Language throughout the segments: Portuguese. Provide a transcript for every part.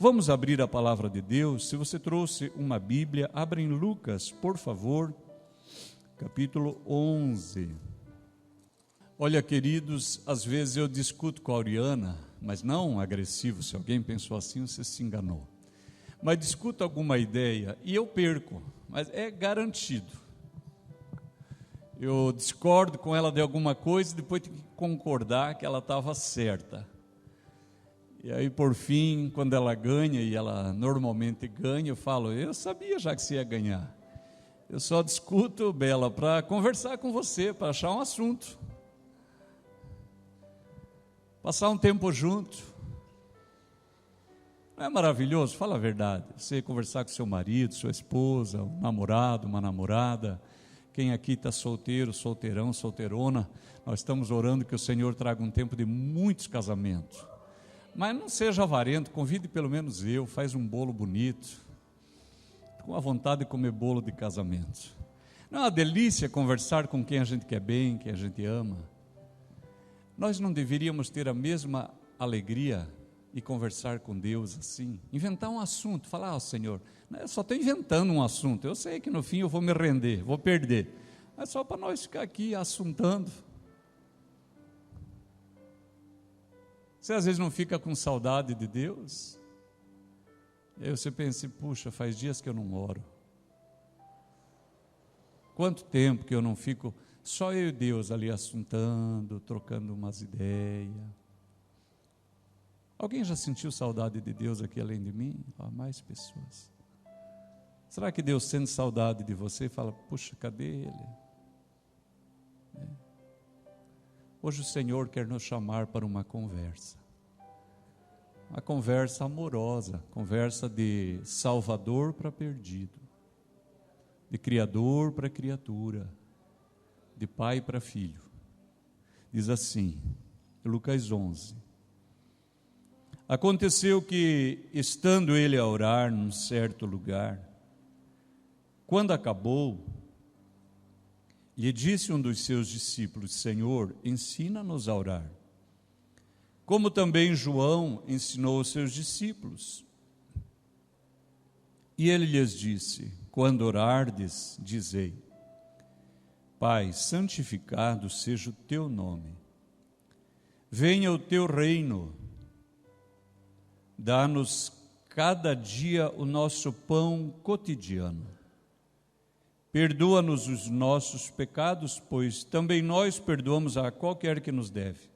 Vamos abrir a palavra de Deus. Se você trouxe uma Bíblia, abra em Lucas, por favor, capítulo 11. Olha, queridos, às vezes eu discuto com a Auriana, mas não agressivo. Se alguém pensou assim, você se enganou. Mas discuto alguma ideia e eu perco, mas é garantido. Eu discordo com ela de alguma coisa e depois tenho que concordar que ela estava certa. E aí, por fim, quando ela ganha, e ela normalmente ganha, eu falo, eu sabia já que você ia ganhar. Eu só discuto, Bela, para conversar com você, para achar um assunto. Passar um tempo junto. Não é maravilhoso? Fala a verdade. Você conversar com seu marido, sua esposa, um namorado, uma namorada. Quem aqui está solteiro, solteirão, solteirona, nós estamos orando que o Senhor traga um tempo de muitos casamentos. Mas não seja avarento, convide pelo menos eu, faz um bolo bonito. Com a vontade de comer bolo de casamento. Não é uma delícia conversar com quem a gente quer bem, quem a gente ama? Nós não deveríamos ter a mesma alegria e conversar com Deus assim? Inventar um assunto, falar, Senhor, eu só estou inventando um assunto, eu sei que no fim eu vou me render, vou perder. É só para nós ficar aqui assuntando. Você às vezes não fica com saudade de Deus? E aí você pensa, puxa, faz dias que eu não oro. Quanto tempo que eu não fico, só eu e Deus ali assuntando, trocando umas ideias. Alguém já sentiu saudade de Deus aqui além de mim? Mais pessoas. Será que Deus sente saudade de você e fala, puxa, cadê Ele? Hoje o Senhor quer nos chamar para uma conversa amorosa, conversa de salvador para perdido, de criador para criatura, de pai para filho. Diz assim, Lucas 11, aconteceu que, estando ele a orar num certo lugar, quando acabou, lhe disse um dos seus discípulos, Senhor, ensina-nos a orar, como também João ensinou os seus discípulos. E ele lhes disse, quando orardes, dizei, Pai, santificado seja o teu nome, venha o teu reino, dá-nos cada dia o nosso pão cotidiano. Perdoa-nos os nossos pecados, pois também nós perdoamos a qualquer que nos deve.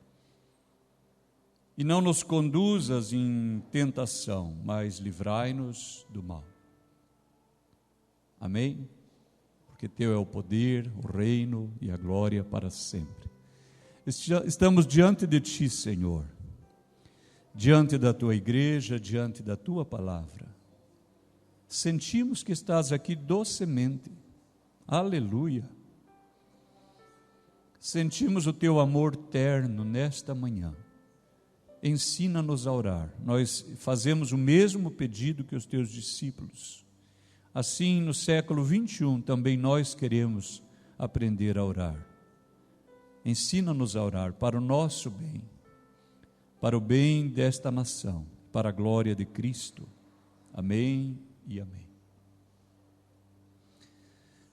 E não nos conduzas em tentação, mas livrai-nos do mal. Amém? Porque teu é o poder, o reino e a glória para sempre. Estamos diante de ti, Senhor, diante da tua igreja, diante da tua palavra. Sentimos que estás aqui docemente. Aleluia. Sentimos o teu amor terno nesta manhã. Ensina-nos a orar. Nós fazemos o mesmo pedido que os teus discípulos. Assim, no século 21, também nós queremos aprender a orar. Ensina-nos a orar para o nosso bem, para o bem desta nação, para a glória de Cristo. Amém e amém.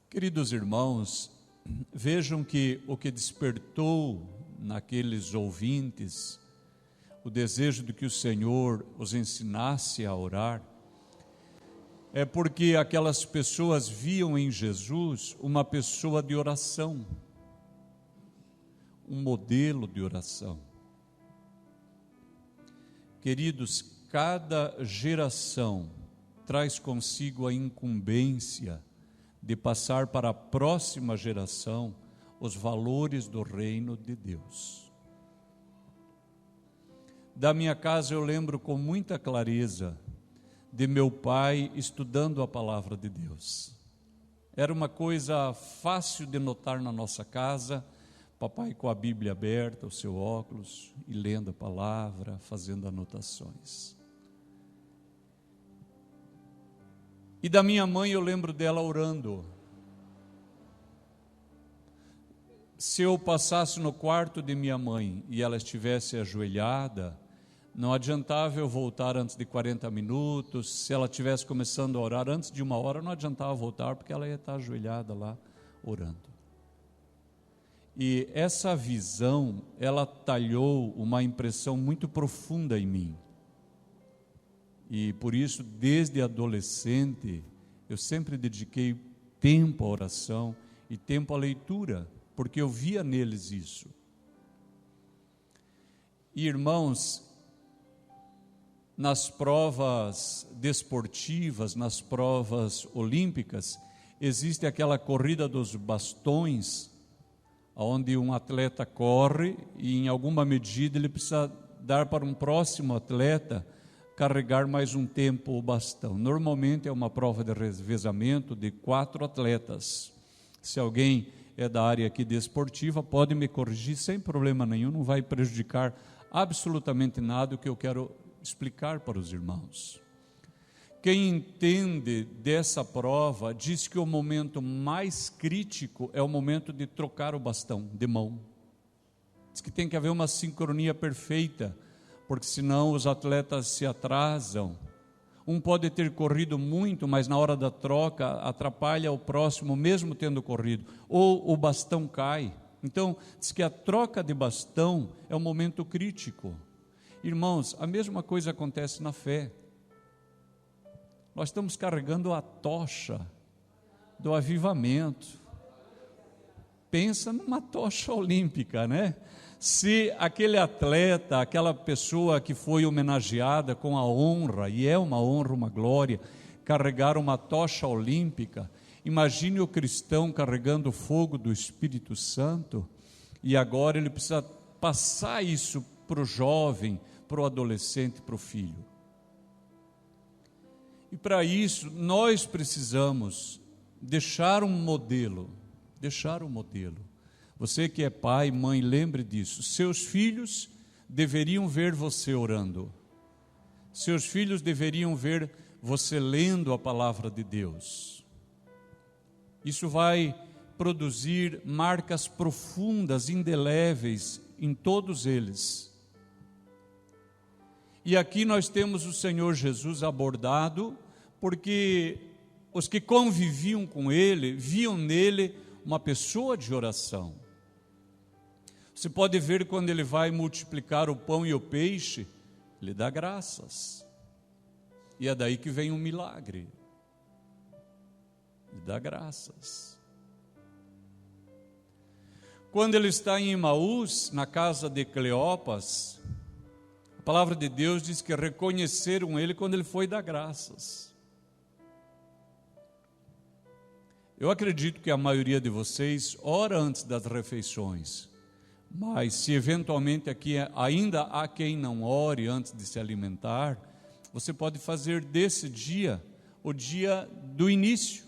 Queridos irmãos, vejam que o que despertou naqueles ouvintes o desejo de que o Senhor os ensinasse a orar, é porque aquelas pessoas viam em Jesus uma pessoa de oração, um modelo de oração. Queridos, cada geração traz consigo a incumbência de passar para a próxima geração os valores do reino de Deus. Da minha casa eu lembro com muita clareza de meu pai estudando a palavra de Deus. Era uma coisa fácil de notar na nossa casa, papai com a Bíblia aberta, o seu óculos, e lendo a palavra, fazendo anotações. E da minha mãe eu lembro dela orando. Se eu passasse no quarto de minha mãe e ela estivesse ajoelhada, Não adiantava eu voltar antes de 40 minutos, se ela estivesse começando a orar antes de 1 hora, não adiantava voltar, porque ela ia estar ajoelhada lá, orando. E essa visão, ela talhou uma impressão muito profunda em mim. E por isso, desde adolescente, eu sempre dediquei tempo à oração e tempo à leitura, porque eu via neles isso. E, irmãos, nas provas desportivas, nas provas olímpicas, existe aquela corrida dos bastões, onde um atleta corre e, em alguma medida, ele precisa dar para um próximo atleta carregar mais um tempo o bastão. Normalmente é uma prova de revezamento de 4 atletas. Se alguém é da área aqui desportiva, pode me corrigir sem problema nenhum, não vai prejudicar absolutamente nada o que eu quero explicar para os irmãos. Quem entende dessa prova diz que o momento mais crítico é o momento de trocar o bastão de mão. Diz que tem que haver uma sincronia perfeita, porque senão os atletas se atrasam. Um pode ter corrido muito, mas na hora da troca atrapalha o próximo, mesmo tendo corrido, ou o bastão cai. Então, diz que a troca de bastão é um momento crítico. Irmãos, a mesma coisa acontece na fé. Nós estamos carregando a tocha do avivamento. Pensa numa tocha olímpica, né? Se aquele atleta, aquela pessoa que foi homenageada com a honra, e é uma honra, uma glória, carregar uma tocha olímpica, imagine o cristão carregando o fogo do Espírito Santo, e agora ele precisa passar isso para o jovem, para o adolescente, para o filho. E para isso, nós precisamos deixar um modelo. Você que é pai, mãe, lembre disso. Seus filhos deveriam ver você orando. Seus filhos deveriam ver você lendo a palavra de Deus. Isso vai produzir marcas profundas, indeléveis em todos eles. E aqui nós temos o Senhor Jesus abordado, porque os que conviviam com Ele, viam nele uma pessoa de oração. Você pode ver quando Ele vai multiplicar o pão e o peixe, Ele dá graças. E é daí que vem um milagre. Ele dá graças. Quando Ele está em Emaús, na casa de Cleopas, a palavra de Deus diz que reconheceram Ele quando Ele foi dar graças. Eu acredito que a maioria de vocês ora antes das refeições, mas se eventualmente aqui ainda há quem não ore antes de se alimentar, você pode fazer desse dia o dia do início.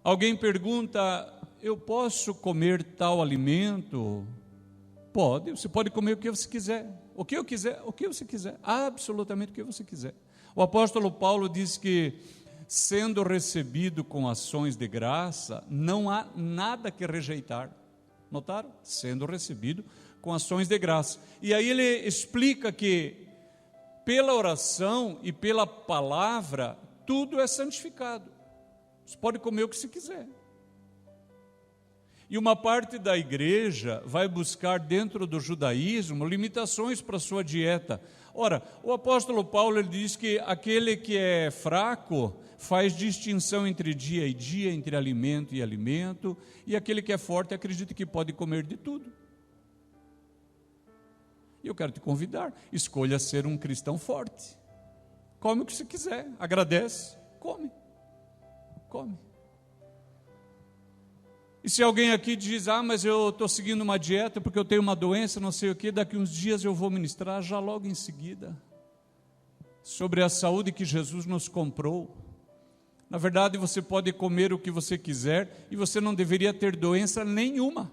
Alguém pergunta: eu posso comer tal alimento? Pode, você pode comer o que você quiser, o que você quiser, absolutamente o que você quiser. O apóstolo Paulo diz que, sendo recebido com ações de graça, não há nada que rejeitar. Notaram? Sendo recebido com ações de graça. E aí ele explica que pela oração e pela palavra, tudo é santificado. Você pode comer o que você quiser. E uma parte da igreja vai buscar dentro do judaísmo limitações para a sua dieta. Ora, o apóstolo Paulo ele diz que aquele que é fraco faz distinção entre dia e dia, entre alimento e alimento, e aquele que é forte acredita que pode comer de tudo. E eu quero te convidar, escolha ser um cristão forte. Come o que você quiser, agradece, come. E se alguém aqui diz: mas eu estou seguindo uma dieta porque eu tenho uma doença, não sei o que, daqui uns dias eu vou ministrar, já logo em seguida, sobre a saúde que Jesus nos comprou. Na verdade, você pode comer o que você quiser e você não deveria ter doença nenhuma.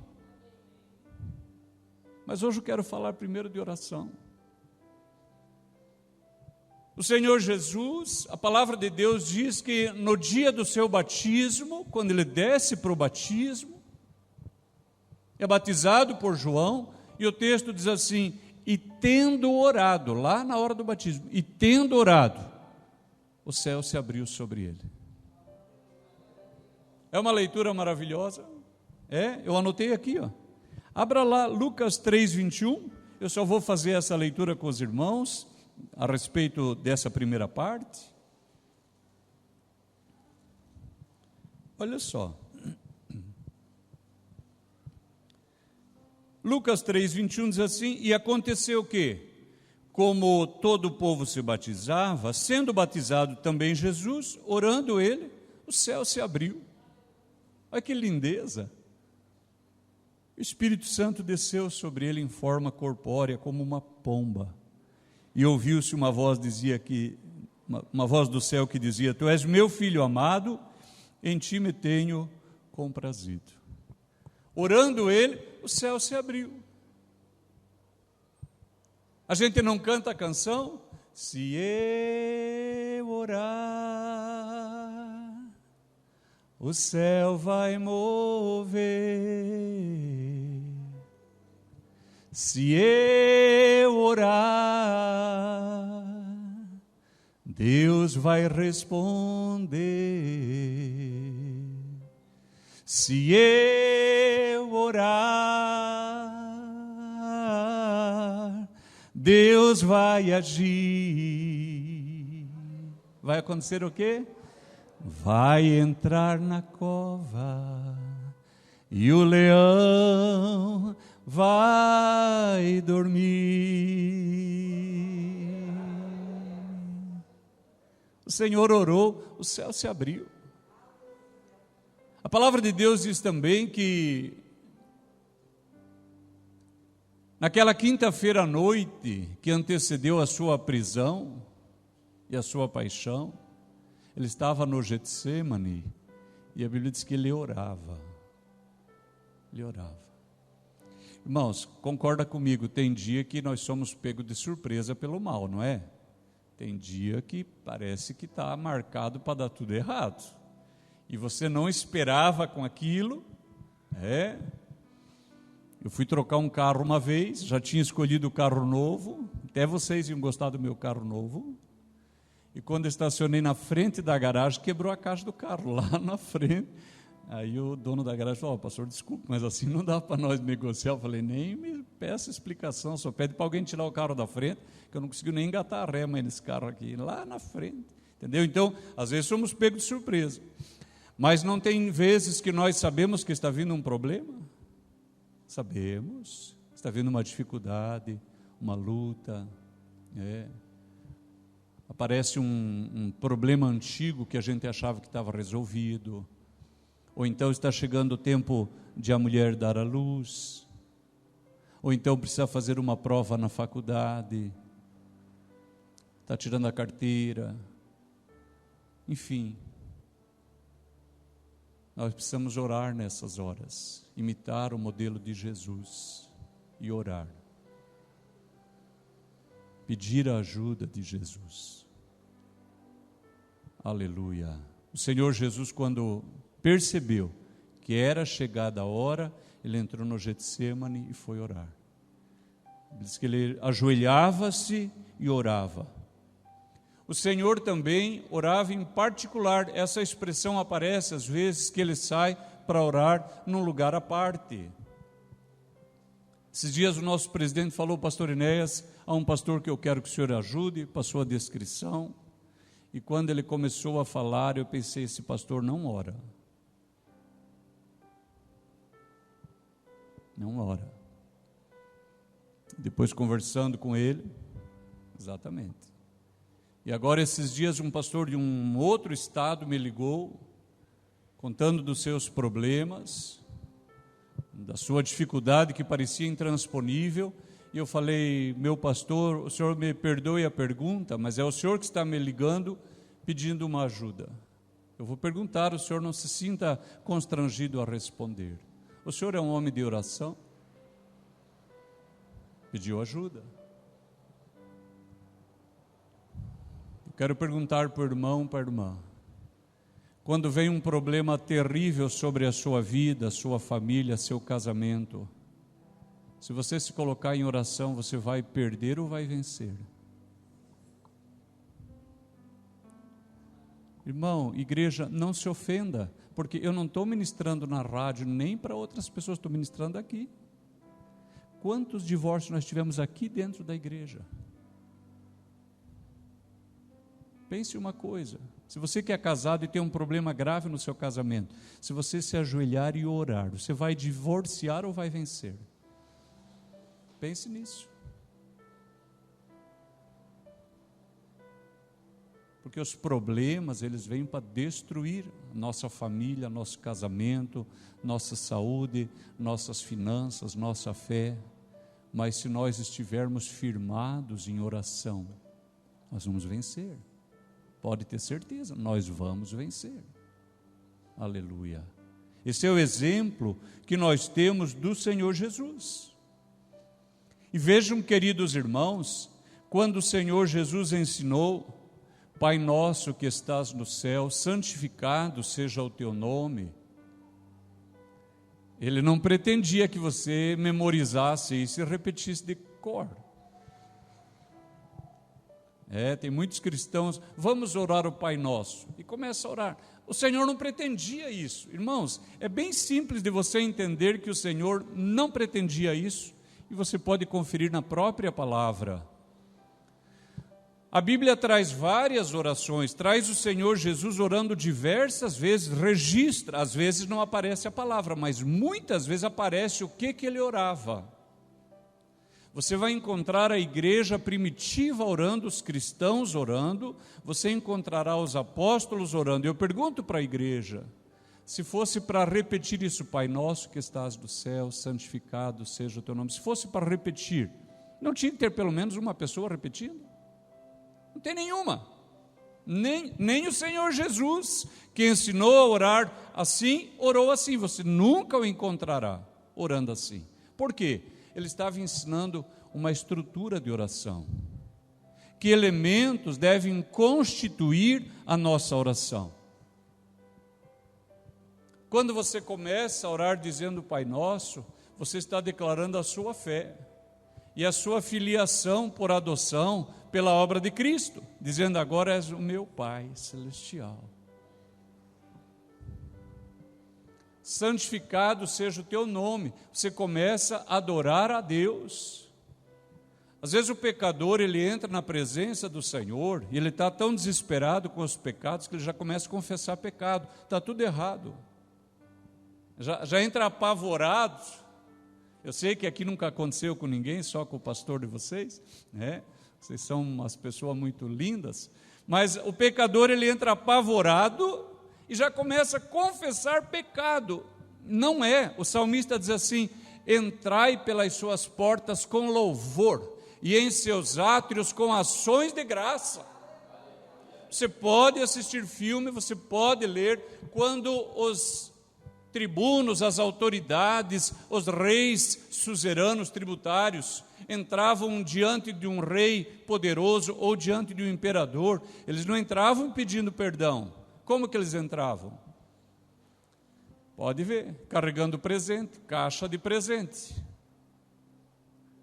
Mas hoje eu quero falar primeiro de oração. O Senhor Jesus, a palavra de Deus diz que no dia do seu batismo, quando ele desce para o batismo, é batizado por João, e o texto diz assim: e tendo orado, lá na hora do batismo, e tendo orado, o céu se abriu sobre ele. É uma leitura maravilhosa. Eu anotei aqui, ó. Abra lá Lucas 3:21. Eu só vou fazer essa leitura com os irmãos a respeito dessa primeira parte. Olha só. Lucas 3:21 diz assim: e aconteceu que, como todo o povo se batizava, sendo batizado também Jesus, orando ele, o céu se abriu. Olha que lindeza! O Espírito Santo desceu sobre ele em forma corpórea, como uma pomba. E ouviu-se uma voz, uma voz do céu que dizia: tu és meu filho amado, em ti me tenho comprazido. Orando ele, o céu se abriu. A gente não canta a canção? Se eu orar, o céu vai mover. Se eu orar, Deus vai responder. Se eu orar, Deus vai agir. Vai acontecer o quê? Vai entrar na cova e o leão vai dormir. O Senhor orou, o céu se abriu. A palavra de Deus diz também que naquela quinta-feira à noite que antecedeu a sua prisão e a sua paixão, ele estava no Getsêmani e a Bíblia diz que ele orava. Ele orava. Irmãos, concorda comigo, tem dia que nós somos pegos de surpresa pelo mal, não é? Tem dia que parece que está marcado para dar tudo errado. E você não esperava com aquilo. Eu fui trocar um carro uma vez, já tinha escolhido o carro novo, até vocês iam gostar do meu carro novo. E quando estacionei na frente da garagem, quebrou a caixa do carro, lá na frente. Aí o dono da garagem falou: pastor, desculpe, mas assim não dá para nós negociar. Eu falei: nem me peça explicação, só pede para alguém tirar o carro da frente, que eu não consigo nem engatar a rema nesse carro aqui, lá na frente. Entendeu? Então, às vezes somos pegos de surpresa. Mas não tem vezes que nós sabemos que está vindo um problema? Sabemos. Está vindo uma dificuldade, uma luta. Aparece um problema antigo que a gente achava que estava resolvido. Ou então está chegando o tempo de a mulher dar à luz. Ou então precisa fazer uma prova na faculdade. Está tirando a carteira. Enfim. Nós precisamos orar nessas horas. Imitar o modelo de Jesus. E orar. Pedir a ajuda de Jesus. Aleluia. O Senhor Jesus, quando percebeu que era chegada a hora, ele entrou no Getsêmani e foi orar. Diz que ele ajoelhava-se e orava. O Senhor também orava em particular. Essa expressão aparece às vezes que ele sai para orar num lugar à parte. Esses dias o nosso presidente falou: pastor Enéas, há um pastor que eu quero que o senhor ajude, passou a descrição. E quando ele começou a falar, eu pensei: esse pastor não ora. Não ora. Depois conversando com ele, exatamente. E agora esses dias um pastor de um outro estado me ligou, contando dos seus problemas, da sua dificuldade que parecia intransponível, e eu falei: meu pastor, o senhor me perdoe a pergunta, mas é o senhor que está me ligando pedindo uma ajuda. Eu vou perguntar, o senhor não se sinta constrangido a responder. O senhor é um homem de oração? Pediu ajuda. Eu quero perguntar para o irmão, para a irmã: quando vem um problema terrível sobre a sua vida, a sua família, seu casamento, Se você se colocar em oração, você vai perder ou vai vencer? Irmão, igreja, não se ofenda, porque eu não estou ministrando na rádio nem para outras pessoas, estou ministrando aqui. Quantos divórcios nós tivemos aqui dentro da igreja? Pense uma coisa, se você que é casado e tem um problema grave no seu casamento, se você se ajoelhar e orar, você vai divorciar ou vai vencer? Pense nisso. Porque os problemas, eles vêm para destruir nossa família, nosso casamento, nossa saúde, nossas finanças, nossa fé. Mas se nós estivermos firmados em oração, nós vamos vencer. Pode ter certeza, nós vamos vencer. Aleluia. Esse é o exemplo que nós temos do Senhor Jesus. E vejam, queridos irmãos, quando o Senhor Jesus ensinou: Pai nosso que estás no céu, santificado seja o teu nome. Ele não pretendia que você memorizasse isso e repetisse de cor. Tem muitos cristãos, vamos orar o Pai Nosso, e começa a orar. O Senhor não pretendia isso. Irmãos, é bem simples de você entender que o Senhor não pretendia isso, e você pode conferir na própria palavra. A Bíblia traz várias orações, traz o Senhor Jesus orando diversas vezes, registra, às vezes não aparece a palavra, mas muitas vezes aparece o que ele orava. Você vai encontrar a igreja primitiva orando, os cristãos orando, você encontrará os apóstolos orando. Eu pergunto para a igreja, se fosse para repetir isso: Pai nosso que estás no céu, santificado seja o teu nome, se fosse para repetir, não tinha que ter pelo menos uma pessoa repetindo? Não tem nenhuma, nem o Senhor Jesus, que ensinou a orar assim, orou assim. Você nunca o encontrará orando assim. Por quê? Ele estava ensinando uma estrutura de oração. Que elementos devem constituir a nossa oração? Quando você começa a orar dizendo Pai Nosso, você está declarando a sua fé e a sua filiação por adoção pela obra de Cristo, dizendo: agora és o meu Pai celestial. Santificado seja o teu nome. Você começa a adorar a Deus. Às vezes o pecador, ele entra na presença do Senhor e ele está tão desesperado com os pecados que ele já começa a confessar pecado. Está tudo errado. Já entra apavorado. Eu sei que aqui nunca aconteceu com ninguém, só com o pastor de vocês, né? Vocês são umas pessoas muito lindas. Mas o pecador, ele entra apavorado e já começa a confessar pecado. Não é, o salmista diz assim: entrai pelas suas portas com louvor e em seus átrios com ações de graça. Você pode assistir filme, você pode ler, quando os tribunos, as autoridades, os reis suzeranos tributários entravam diante de um rei poderoso ou diante de um imperador, eles não entravam pedindo perdão. Como que eles entravam? Pode ver, carregando presente, caixa de presente.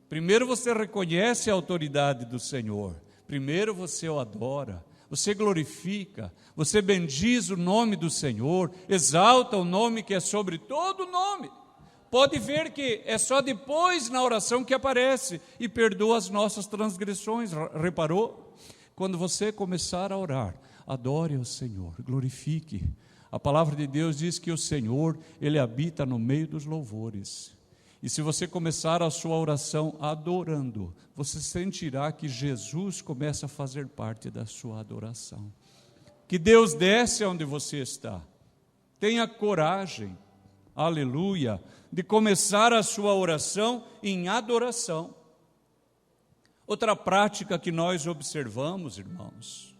Primeiro você reconhece a autoridade do Senhor, primeiro você o adora, você glorifica, você bendiz o nome do Senhor, exalta o nome que é sobre todo nome. Pode ver que é só depois na oração que aparece: e perdoa as nossas transgressões. Reparou? Quando você começar a orar, adore ao Senhor, glorifique. A palavra de Deus diz que o Senhor, Ele habita no meio dos louvores. E se você começar a sua oração adorando, você sentirá que Jesus começa a fazer parte da sua adoração. Que Deus desce onde você está. Tenha coragem, aleluia, de começar a sua oração em adoração. Outra prática que nós observamos, irmãos,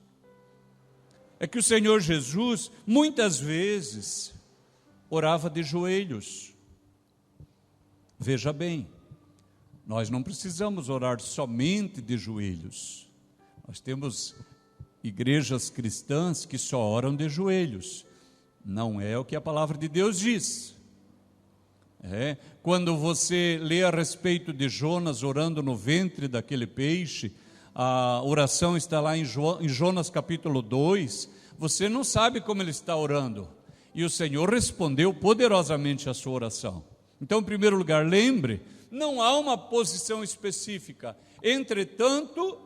é que o Senhor Jesus, muitas vezes, orava de joelhos. Veja bem, nós não precisamos orar somente de joelhos. Nós temos igrejas cristãs que só oram de joelhos. Não é o que a palavra de Deus diz. Quando você lê a respeito de Jonas orando no ventre daquele peixe, a oração está lá em Jonas capítulo 2, você não sabe como ele está orando, e o Senhor respondeu poderosamente a sua oração. Então, em primeiro lugar, lembre, não há uma posição específica. Entretanto,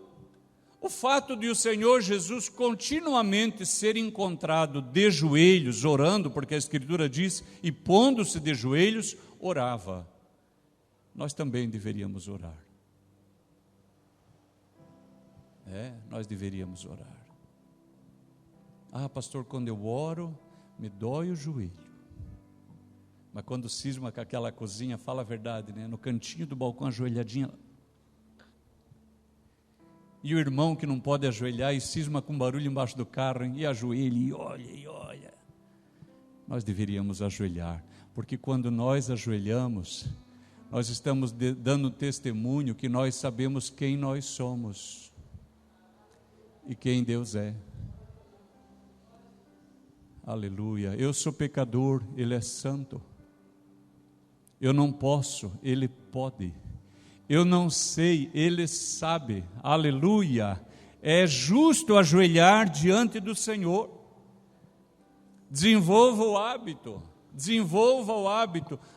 o fato de o Senhor Jesus continuamente ser encontrado de joelhos, orando, porque a Escritura diz, e pondo-se de joelhos, orava. Nós também deveríamos orar. Nós deveríamos orar. Pastor, quando eu oro, me dói o joelho. Mas quando cisma com aquela cozinha, fala a verdade, né? No cantinho do balcão, ajoelhadinha. E o irmão que não pode ajoelhar e cisma com barulho embaixo do carro, hein? E ajoelha e olha. Nós deveríamos ajoelhar, porque quando nós ajoelhamos, nós estamos dando testemunho que nós sabemos quem nós somos e quem Deus é. Aleluia. Eu sou pecador, Ele é santo. Eu não posso, Ele pode. Eu não sei, Ele sabe. Aleluia. É justo ajoelhar diante do Senhor. Desenvolva o hábito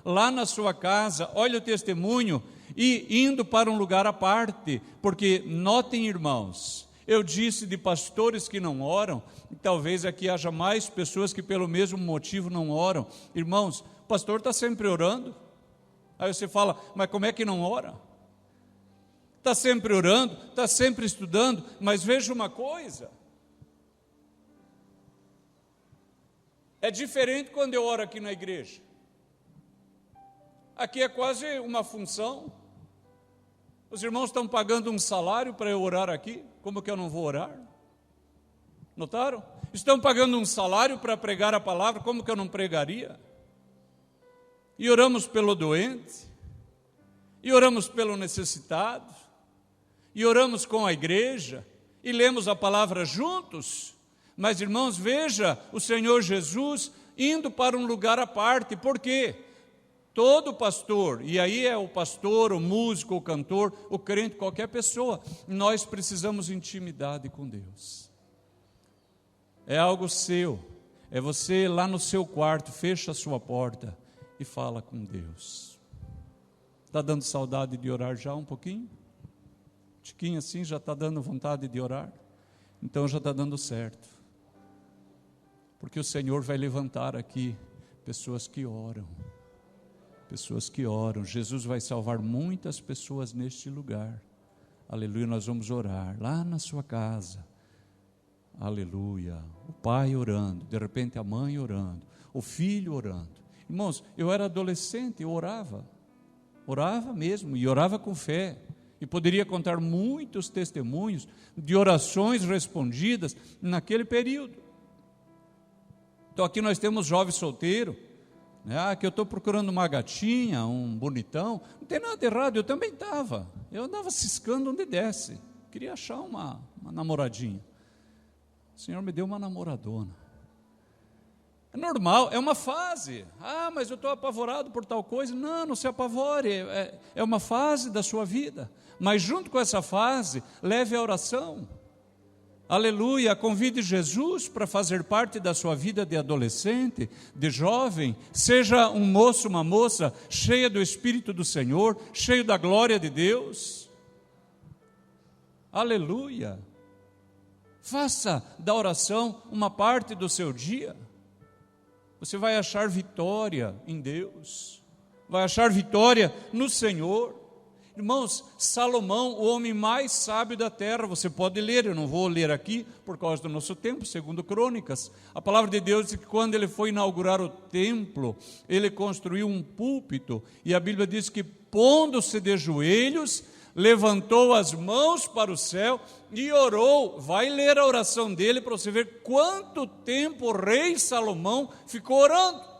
lá na sua casa. Olha o testemunho e indo para um lugar à parte, porque notem, irmãos, eu disse de pastores que não oram, e talvez aqui haja mais pessoas que pelo mesmo motivo não oram. Irmãos, o pastor está sempre orando. Aí você fala, mas como é que não ora? Está sempre orando, está sempre estudando, mas veja uma coisa, é diferente quando eu oro aqui na igreja. Aqui é quase uma função. Os irmãos estão pagando um salário para eu orar aqui, como que eu não vou orar? Notaram? Estão pagando um salário para pregar a palavra, como que eu não pregaria? E oramos pelo doente, e oramos pelo necessitado, e oramos com a igreja, e lemos a palavra juntos. Mas, irmãos, veja o Senhor Jesus indo para um lugar à parte. Por quê? Todo pastor, e aí é o pastor, o músico, o cantor, o crente, qualquer pessoa, nós precisamos de intimidade com Deus. É algo seu, é você lá no seu quarto, fecha a sua porta e fala com Deus. Está dando saudade de orar já um pouquinho? Tiquinho assim, já está dando vontade de orar? Então já está dando certo. Porque o Senhor vai levantar aqui pessoas que oram. Pessoas que oram. Jesus vai salvar muitas pessoas neste lugar. Aleluia, nós vamos orar lá na sua casa. Aleluia. O pai orando, de repente a mãe orando, o filho orando. Irmãos, eu era adolescente, eu orava mesmo, e orava com fé. E poderia contar muitos testemunhos de orações respondidas naquele período. Então aqui nós temos jovem solteiro, né? Que eu estou procurando uma gatinha, um bonitão. Não tem nada errado, eu também estava. Eu andava ciscando onde desce. Queria achar uma namoradinha. O Senhor me deu uma namoradona. É normal, é uma fase. Mas eu estou apavorado por tal coisa. Não se apavore, é uma fase da sua vida. Mas junto com essa fase, leve a oração. Aleluia, convide Jesus para fazer parte da sua vida de adolescente, de jovem. Seja um moço, uma moça, cheia do Espírito do Senhor, cheio da glória de Deus. Aleluia. Faça da oração uma parte do seu dia. Você vai achar vitória em Deus, vai achar vitória no Senhor. Irmãos, Salomão, o homem mais sábio da terra, você pode ler, eu não vou ler aqui por causa do nosso tempo, segundo Crônicas. A palavra de Deus diz que quando ele foi inaugurar o templo, ele construiu um púlpito, e a Bíblia diz que pondo-se de joelhos, levantou as mãos para o céu e orou. Vai ler a oração dele para você ver quanto tempo o rei Salomão ficou orando.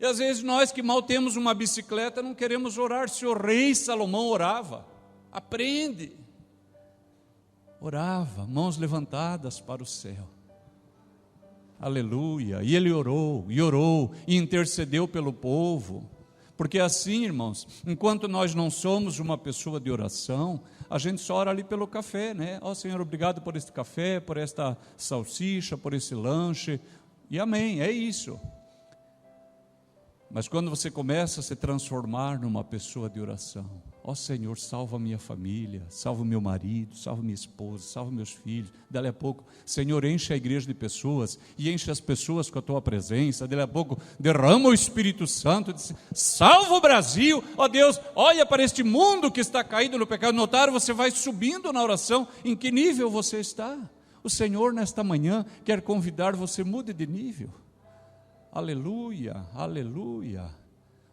E às vezes nós que mal temos uma bicicleta não queremos orar. Se o rei Salomão orava, aprende. Orava, mãos levantadas para o céu. Aleluia. E ele orou, e intercedeu pelo povo. Porque assim, irmãos, enquanto nós não somos uma pessoa de oração, a gente só ora ali pelo café, né? Ó Senhor, obrigado por este café, por esta salsicha, por esse lanche, e amém, é isso. Mas quando você começa a se transformar numa pessoa de oração, ó Senhor, salva a minha família, salva o meu marido, salva minha esposa, salva meus filhos. Dali a pouco, Senhor, enche a igreja de pessoas e enche as pessoas com a tua presença. Dali a pouco, derrama o Espírito Santo, salva o Brasil. Ó Deus, olha para este mundo que está caído no pecado. Notaram, você vai subindo na oração. Em que nível você está? O Senhor, nesta manhã, quer convidar você, mude de nível. Aleluia, aleluia.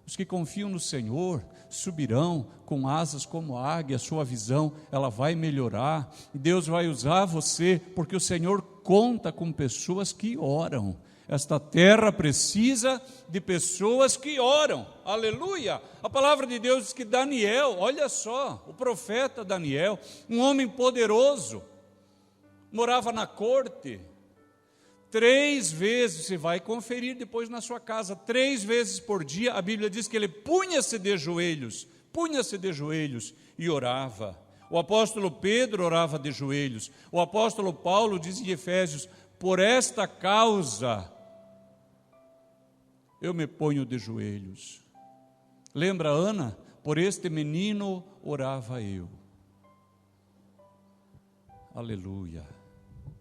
Os que confiam no Senhor subirão com asas como a águia. A sua visão, ela vai melhorar. Deus vai usar você, porque o Senhor conta com pessoas que oram. Esta terra precisa de pessoas que oram. Aleluia. A palavra de Deus diz que Daniel, olha só, o profeta Daniel, um homem poderoso, morava na corte. 3 vezes, você vai conferir depois na sua casa, 3 vezes por dia, a Bíblia diz que ele punha-se de joelhos e orava. O apóstolo Pedro orava de joelhos. O apóstolo Paulo diz em Efésios, por esta causa eu me ponho de joelhos. Lembra Ana? Por este menino orava eu. Aleluia,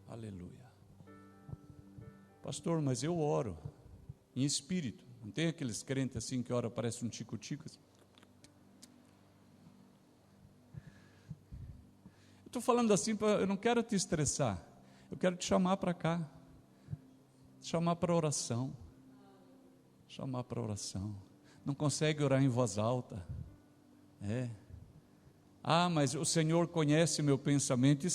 aleluia. Pastor, mas eu oro em espírito. Não tem aqueles crentes assim que ora, parece um tico-tico? Eu estou falando assim, eu não quero te estressar. Eu quero te chamar para cá. Te chamar para oração. Chamar para oração. Não consegue orar em voz alta. Mas o Senhor conhece meu pensamento,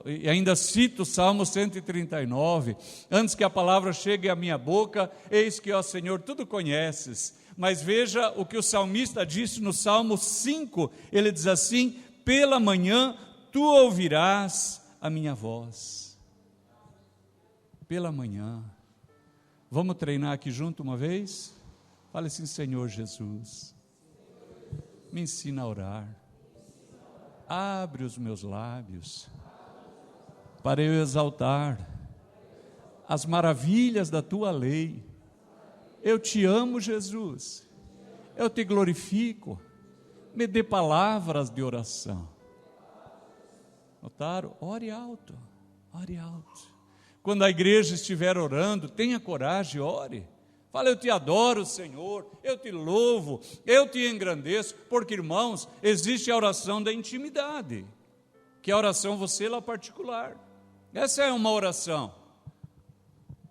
e ainda cito o Salmo 139, antes que a palavra chegue à minha boca, eis que, ó Senhor, tudo conheces. Mas veja o que o salmista disse no Salmo 5, ele diz assim, pela manhã tu ouvirás a minha voz. Pela manhã. Vamos treinar aqui junto uma vez? Fale assim, Senhor Jesus, me ensina a orar. Abre os meus lábios para eu exaltar as maravilhas da tua lei. Eu te amo, Jesus. Eu te glorifico. Me dê palavras de oração. Notaram? Ore alto. Ore alto. Quando a igreja estiver orando, tenha coragem, ore. Fala, eu te adoro, Senhor, eu te louvo, eu te engrandeço, porque, irmãos, existe a oração da intimidade, que é a oração você lá particular. Essa é uma oração,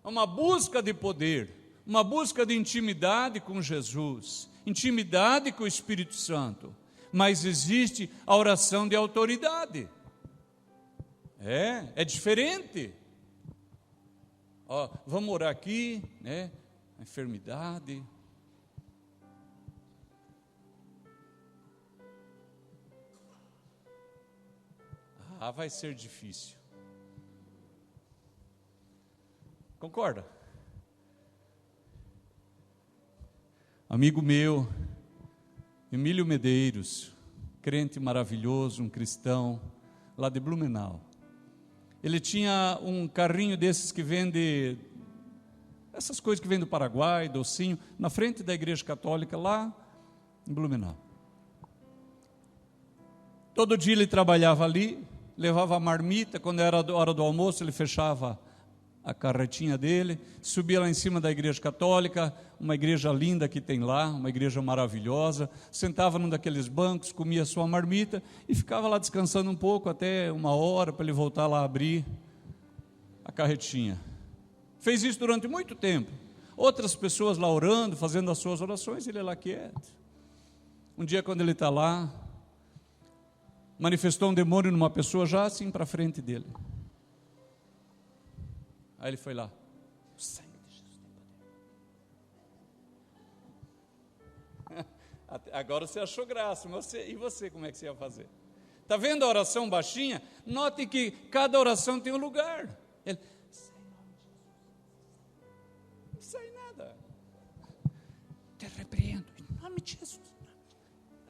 uma busca de poder, uma busca de intimidade com Jesus, intimidade com o Espírito Santo, mas existe a oração de autoridade, é diferente. Vamos orar aqui, né? A enfermidade. Vai ser difícil. Concorda? Amigo meu, Emílio Medeiros, crente maravilhoso, um cristão, lá de Blumenau. Ele tinha um carrinho desses que vende essas coisas que vêm do Paraguai, docinho, na frente da igreja católica, lá em Blumenau. Todo dia ele trabalhava ali, levava a marmita, quando era a hora do almoço, ele fechava a carretinha dele, subia lá em cima da igreja católica, uma igreja linda que tem lá, uma igreja maravilhosa, sentava num daqueles bancos, comia a sua marmita e ficava lá descansando um pouco, até 1 hora, para ele voltar lá a abrir a carretinha. Fez isso durante muito tempo. Outras pessoas lá orando, fazendo as suas orações, ele lá quieto. Um dia, quando ele está lá, manifestou um demônio numa pessoa já assim para frente dele. Aí ele foi lá. O sangue de Jesus tem poder. Agora você achou graça. E você, como é que você ia fazer? Está vendo a oração baixinha? Note que cada oração tem um lugar. Ele... repreendo, em nome de Jesus.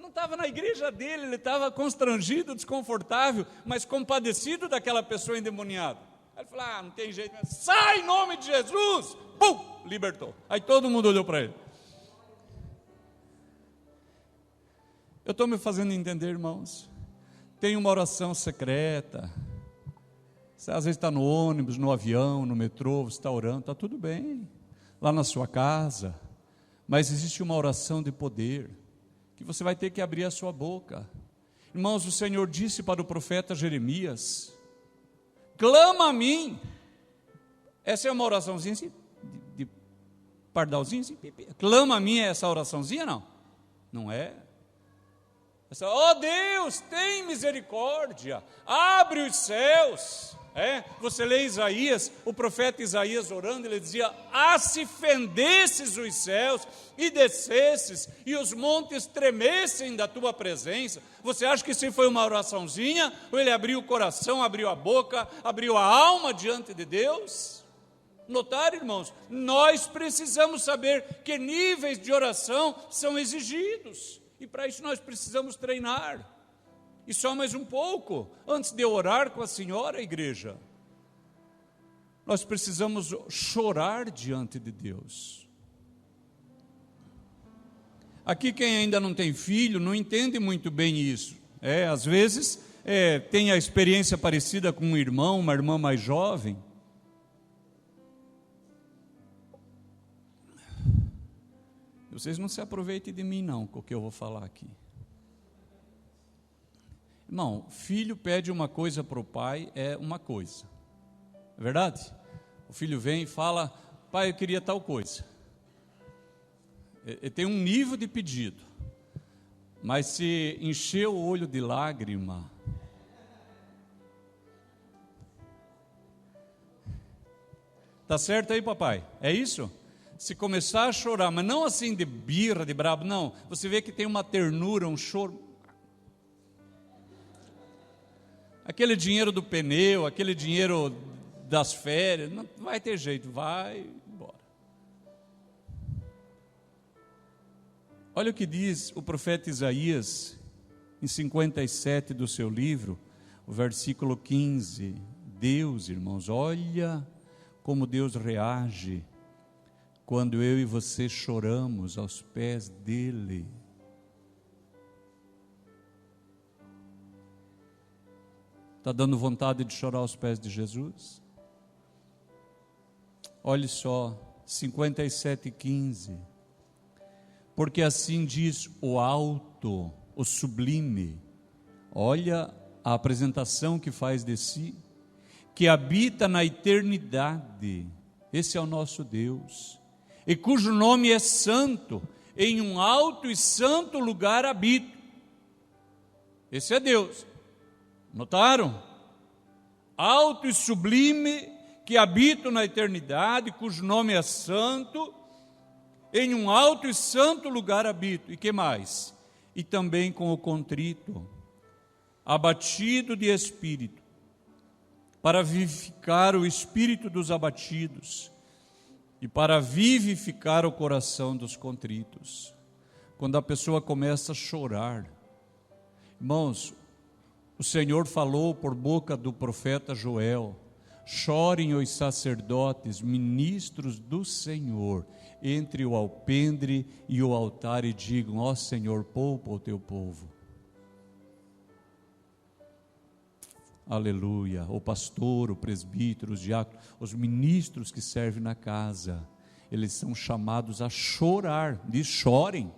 Não estava na igreja dele, ele estava constrangido, desconfortável, mas compadecido daquela pessoa endemoniada. Aí ele falou, não tem jeito, sai em nome de Jesus, pum, libertou. Aí todo mundo olhou para ele. Eu estou me fazendo entender, irmãos. Tem uma oração secreta. Você às vezes está no ônibus, no avião, no metrô, você está orando, está tudo bem, lá na sua casa, mas existe uma oração de poder, que você vai ter que abrir a sua boca. Irmãos, o Senhor disse para o profeta Jeremias, clama a mim. Essa é uma oraçãozinha assim, de pardalzinho assim, clama a mim, é essa oraçãozinha? Não, não é. Ó Deus, tem misericórdia, abre os céus. Você lê Isaías, o profeta Isaías orando, ele dizia, se fendesses os céus e descesses, e os montes tremessem da tua presença. Você acha que isso foi uma oraçãozinha, ou ele abriu o coração, abriu a boca, abriu a alma diante de Deus? Notaram, irmãos, nós precisamos saber que níveis de oração são exigidos, e para isso nós precisamos treinar. E só mais um pouco, antes de eu orar com a senhora, igreja, nós precisamos chorar diante de Deus. Aqui quem ainda não tem filho, não entende muito bem isso. Às vezes, tem a experiência parecida com um irmão, uma irmã mais jovem. Vocês não se aproveitem de mim não, com o que eu vou falar aqui. Irmão, filho pede uma coisa para o pai, é uma coisa, é verdade? O filho vem e fala, pai, eu queria tal coisa. Ele tem um nível de pedido, mas se encher o olho de lágrima, tá certo aí, papai? É isso? Se começar a chorar, mas não assim de birra, de brabo, não, você vê que tem uma ternura, um choro. Aquele dinheiro do pneu, aquele dinheiro das férias, não vai ter jeito, vai embora. Olha o que diz o profeta Isaías, em 57 do seu livro, o versículo 15. Deus, irmãos, olha como Deus reage quando eu e você choramos aos pés dele. Está dando vontade de chorar aos pés de Jesus? Olhe só, 57:15. Porque assim diz o alto, o sublime. Olha a apresentação que faz de si, que habita na eternidade. Esse é o nosso Deus, e cujo nome é santo, em um alto e santo lugar habito. Esse é Deus. Notaram? Alto e sublime, que habita na eternidade, cujo nome é santo, em um alto e santo lugar habito. E que mais? E também com o contrito, abatido de espírito, para vivificar o espírito dos abatidos, e para vivificar o coração dos contritos. Quando a pessoa começa a chorar, irmãos, o Senhor falou por boca do profeta Joel, chorem os sacerdotes, ministros do Senhor, entre o alpendre e o altar, e digam, ó Senhor, poupa o teu povo. Aleluia. O pastor, o presbítero, os diáconos, os ministros que servem na casa, eles são chamados a chorar. Diz, chorem.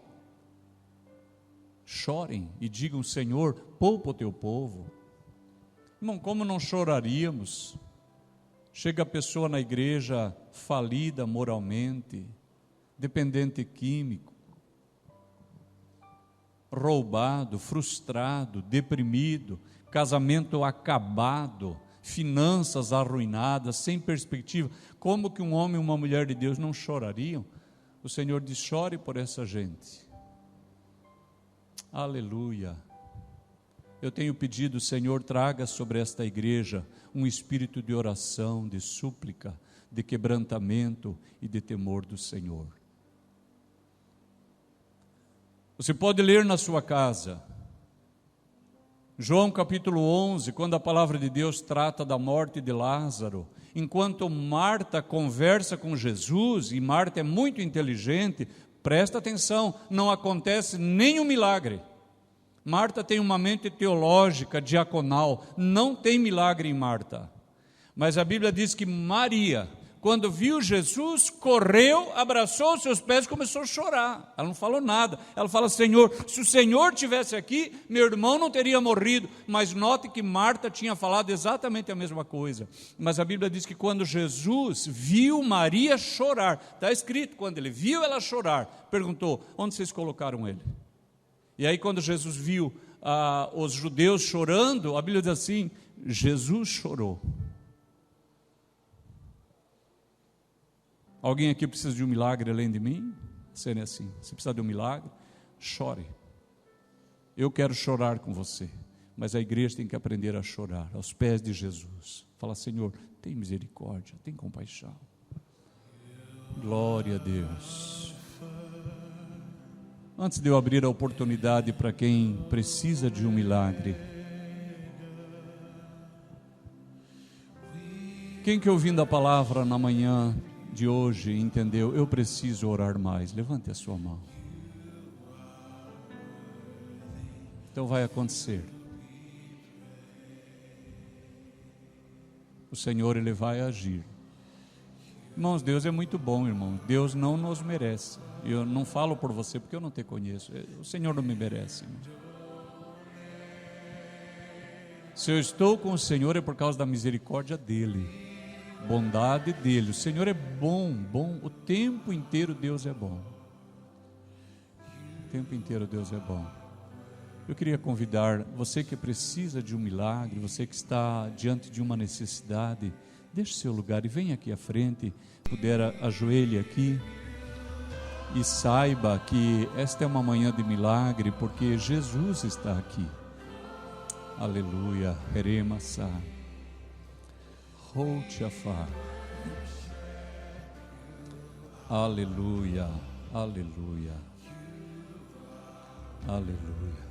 Chorem e digam, Senhor, poupa o teu povo. Irmão, como não choraríamos? Chega a pessoa na igreja falida moralmente, dependente químico, roubado, frustrado, deprimido, casamento acabado, finanças arruinadas, sem perspectiva. Como que um homem e uma mulher de Deus não chorariam? O Senhor diz, chore por essa gente. Aleluia. Eu tenho pedido, Senhor, traga sobre esta igreja um espírito de oração, de súplica, de quebrantamento e de temor do Senhor. Você pode ler na sua casa. João capítulo 11, quando a palavra de Deus trata da morte de Lázaro, enquanto Marta conversa com Jesus, e Marta é muito inteligente, presta atenção, não acontece nenhum milagre. Marta tem uma mente teológica, diaconal, não tem milagre em Marta. Mas a Bíblia diz que Maria, quando viu Jesus, correu, abraçou os seus pés e começou a chorar. Ela não falou nada. Ela fala: Senhor, se o Senhor estivesse aqui, meu irmão não teria morrido. Mas note que Marta tinha falado exatamente a mesma coisa. Mas a Bíblia diz que quando Jesus viu Maria chorar, está escrito, quando ele viu ela chorar, perguntou: onde vocês colocaram ele? E aí quando Jesus viu os judeus chorando, a Bíblia diz assim: Jesus chorou. Alguém aqui precisa de um milagre além de mim? Seria assim: você precisa de um milagre? Chore. Eu quero chorar com você, mas a igreja tem que aprender a chorar aos pés de Jesus. Fala: Senhor, tem misericórdia, tem compaixão. Glória a Deus. Antes de eu abrir a oportunidade para quem precisa de um milagre, quem que ouvindo a palavra na manhã de hoje entendeu: eu preciso orar mais? Levante a sua mão. Então vai acontecer. O Senhor, Ele vai agir. Irmãos, Deus é muito bom, irmão. Deus não nos merece. Eu não falo por você porque eu não te conheço. O Senhor não me merece, irmão. Se eu estou com o Senhor é por causa da misericórdia dEle, bondade dEle. O Senhor é bom, bom. O tempo inteiro Deus é bom. O tempo inteiro Deus é bom. Eu queria convidar você que precisa de um milagre, você que está diante de uma necessidade, deixe seu lugar e venha aqui à frente. Puder, ajoelhe aqui e saiba que esta é uma manhã de milagre, porque Jesus está aqui. Aleluia. Heremassa. Routiafá. Aleluia. Aleluia. Aleluia.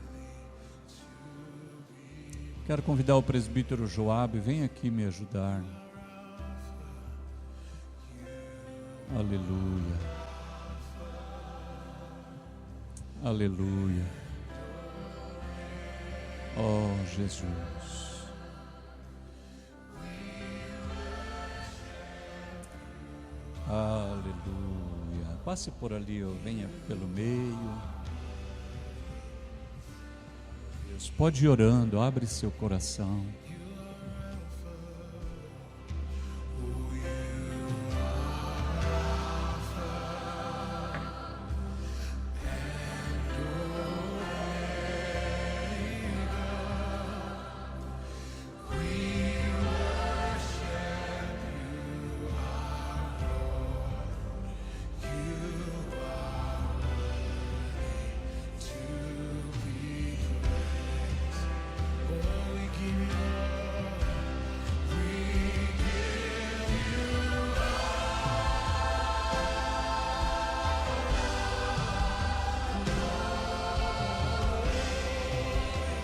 Quero convidar o presbítero Joabe, vem aqui me ajudar. Aleluia. Aleluia. Oh, Jesus. Aleluia. Passe por ali, venha pelo meio. Deus, pode ir orando, abre seu coração.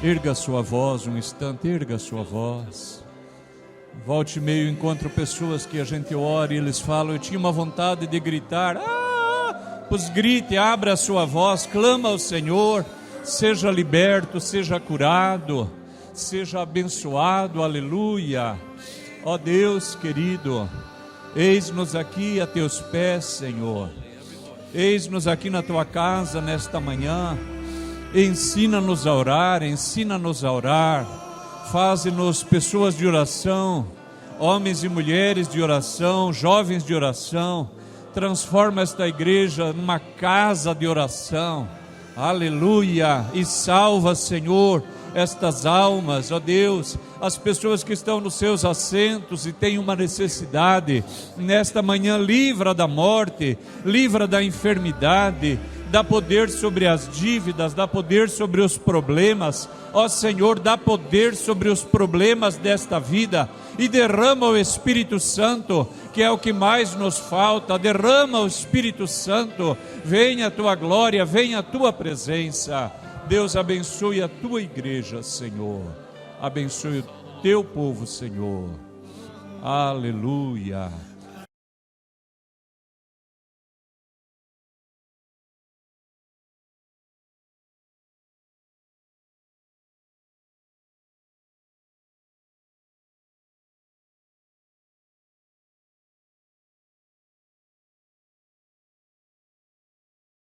Erga a sua voz um instante, erga a sua voz. Volte e meio, encontro pessoas que a gente ora e eles falam: eu tinha uma vontade de gritar. Pois grite, abra a sua voz, clama ao Senhor, seja liberto, seja curado, seja abençoado, aleluia. Ó Deus querido, eis-nos aqui a teus pés, Senhor. Eis-nos aqui na tua casa nesta manhã. Ensina-nos a orar, ensina-nos a orar. Faze-nos pessoas de oração, homens e mulheres de oração, jovens de oração. Transforma esta igreja numa casa de oração, aleluia. E salva, Senhor, estas almas, ó Deus, as pessoas que estão nos seus assentos e têm uma necessidade. Nesta manhã, livra da morte, livra da enfermidade, dá poder sobre as dívidas, dá poder sobre os problemas. Ó Senhor, dá poder sobre os problemas desta vida e derrama o Espírito Santo, que é o que mais nos falta. Derrama o Espírito Santo, venha a tua glória, venha a tua presença. Deus abençoe a tua igreja, Senhor. Abençoe o teu povo, Senhor. Aleluia.